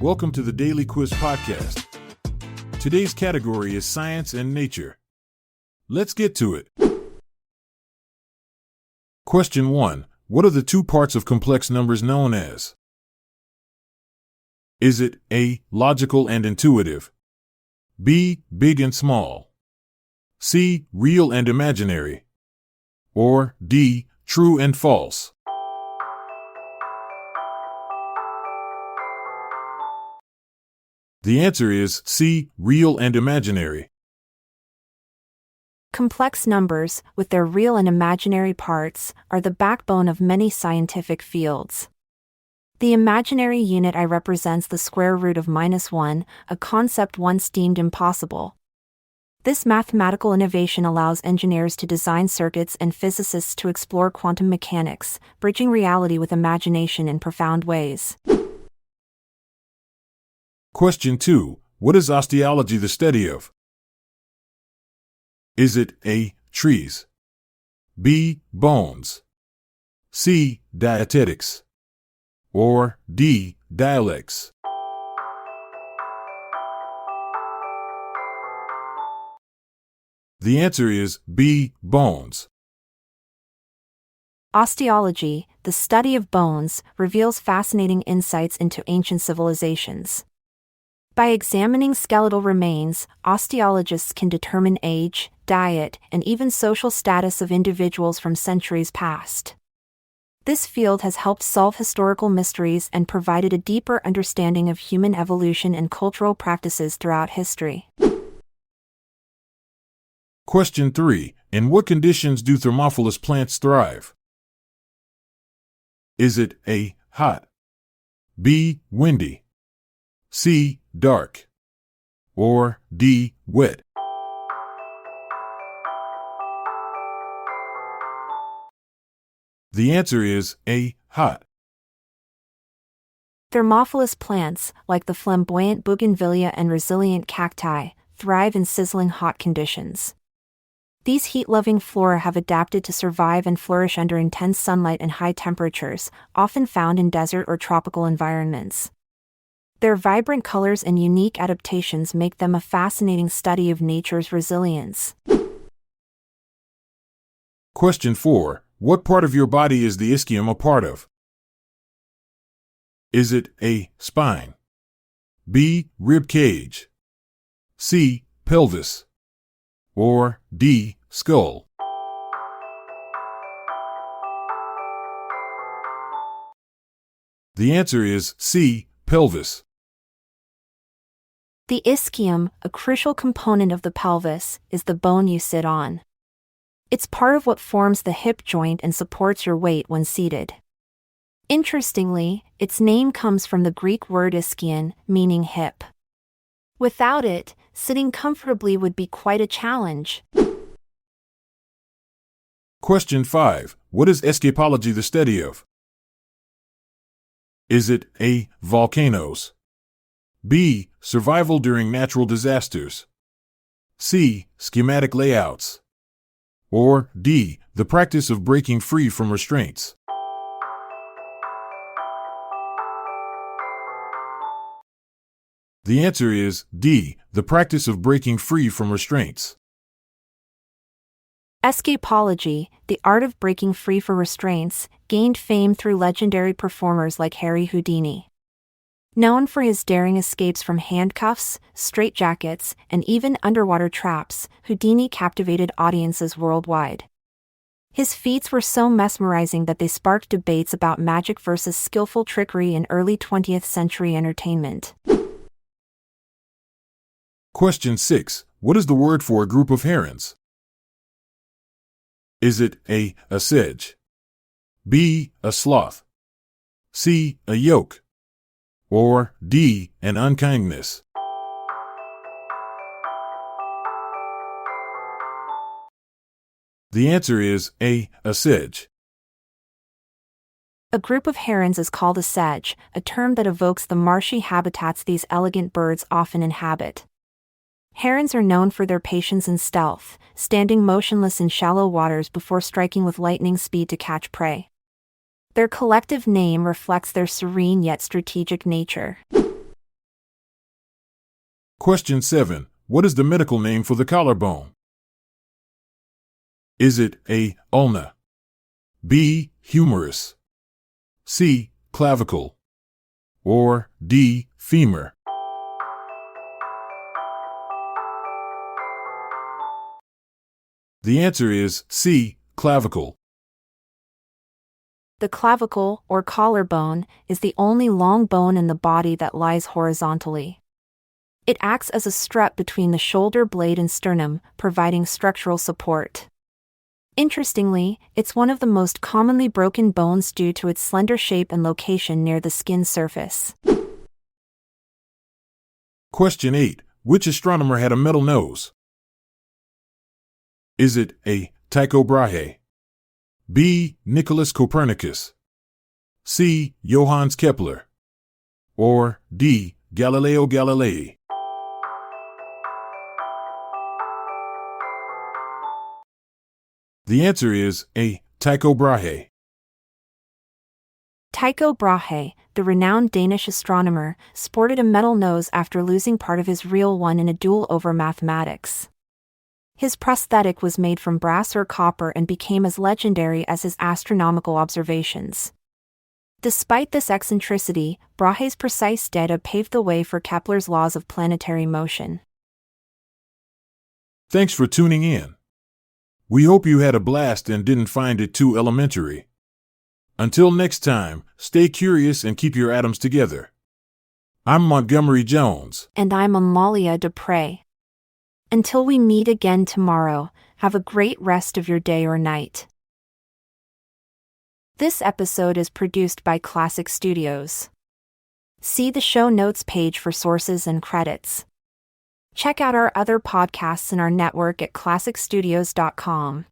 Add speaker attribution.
Speaker 1: Welcome to the Daily Quiz Podcast. Today's category is Science and Nature. Let's get to it. Question 1. What are the two parts of complex numbers known as? Is it A. Logical and intuitive, B. Big and small, C. Real and imaginary, or D. True and false? The answer is C. Real and imaginary.
Speaker 2: Complex numbers, with their real and imaginary parts, are the backbone of many scientific fields. The imaginary unit I represents the square root of -1, a concept once deemed impossible. This mathematical innovation allows engineers to design circuits and physicists to explore quantum mechanics, bridging reality with imagination in profound ways.
Speaker 1: Question 2. What is osteology the study of? Is it A. Trees, B. Bones, C. Dietetics, or D. Dialects? The answer is B. Bones.
Speaker 2: Osteology, the study of bones, reveals fascinating insights into ancient civilizations. By examining skeletal remains, osteologists can determine age, diet, and even social status of individuals from centuries past. This field has helped solve historical mysteries and provided a deeper understanding of human evolution and cultural practices throughout history.
Speaker 1: Question 3. In what conditions do thermophilous plants thrive? Is it A. Hot, B. Windy, C. Dark, or D. Wet? The answer is A. Hot.
Speaker 2: Thermophilous plants, like the flamboyant bougainvillea and resilient cacti, thrive in sizzling hot conditions. These heat-loving flora have adapted to survive and flourish under intense sunlight and high temperatures, often found in desert or tropical environments. Their vibrant colors and unique adaptations make them a fascinating study of nature's resilience.
Speaker 1: Question 4. What part of your body is the ischium a part of? Is it A. Spine, B. Rib cage, C. Pelvis, or D. Skull? The answer is C. Pelvis.
Speaker 2: The ischium, a crucial component of the pelvis, is the bone you sit on. It's part of what forms the hip joint and supports your weight when seated. Interestingly, its name comes from the Greek word iskion, meaning hip. Without it, sitting comfortably would be quite a challenge.
Speaker 1: Question 5. What is escapology the study of? Is it A. Volcanoes, B. Survival during natural disasters, C. Schematic layouts, or D. The practice of breaking free from restraints? The answer is D. The practice of breaking free from restraints.
Speaker 2: Escapology, the art of breaking free from restraints, gained fame through legendary performers like Harry Houdini. Known for his daring escapes from handcuffs, straitjackets, and even underwater traps, Houdini captivated audiences worldwide. His feats were so mesmerizing that they sparked debates about magic versus skillful trickery in early 20th century entertainment.
Speaker 1: Question 6. What is the word for a group of herons? Is it A. sedge, B. a sloth, C. a yoke, or D. an unkindness? The answer is A. sedge.
Speaker 2: A group of herons is called a sedge, a term that evokes the marshy habitats these elegant birds often inhabit. Herons are known for their patience and stealth, standing motionless in shallow waters before striking with lightning speed to catch prey. Their collective name reflects their serene yet strategic nature.
Speaker 1: Question 7. What is the medical name for the collarbone? Is it A. ulna, B. humerus, C. clavicle, or D. femur? The answer is C. clavicle.
Speaker 2: The clavicle, or collarbone, is the only long bone in the body that lies horizontally. It acts as a strap between the shoulder blade and sternum, providing structural support. Interestingly, it's one of the most commonly broken bones due to its slender shape and location near the skin surface.
Speaker 1: Question 8. Which astronomer had a metal nose? Is it A. Tycho Brahe, B. Nicholas Copernicus, C. Johannes Kepler, or D. Galileo Galilei? The answer is A. Tycho Brahe.
Speaker 2: Tycho Brahe, the renowned Danish astronomer, sported a metal nose after losing part of his real one in a duel over mathematics. His prosthetic was made from brass or copper and became as legendary as his astronomical observations. Despite this eccentricity, Brahe's precise data paved the way for Kepler's laws of planetary motion.
Speaker 1: Thanks for tuning in. We hope you had a blast and didn't find it too elementary. Until next time, stay curious and keep your atoms together. I'm Montgomery Jones.
Speaker 2: And I'm Amalia Dupre. Until we meet again tomorrow, have a great rest of your day or night. This episode is produced by Classic Studios. See the show notes page for sources and credits. Check out our other podcasts in our network at classicstudios.com.